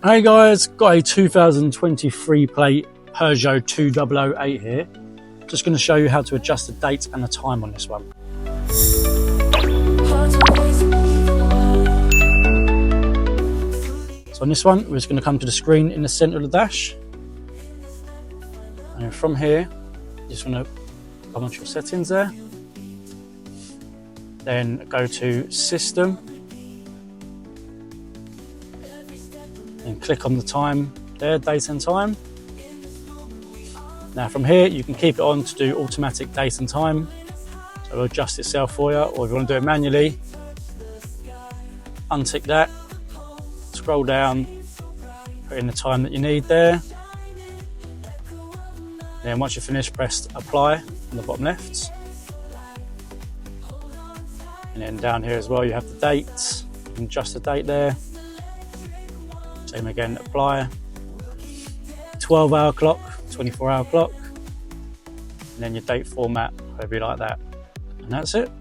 Hey guys, got a 2023 plate Peugeot 2008 here. Just going to show you how to adjust the date and the time on this one. So on this one, we're just going to come to the screen in the center of the dash. And from here, you just want to come onto your settings there. Then go to System. And click on the time there, date and time. Now from here, you can keep it on to do automatic date and time. So it'll adjust itself for you, or if you want to do it manually, untick that, scroll down, put in the time that you need there. Then once you're finished, press apply on the bottom left. And then down here as well, you have the date, you can adjust the date there. Same again, apply, 12-hour clock, 24-hour clock, and then your date format, however you like that. And that's it.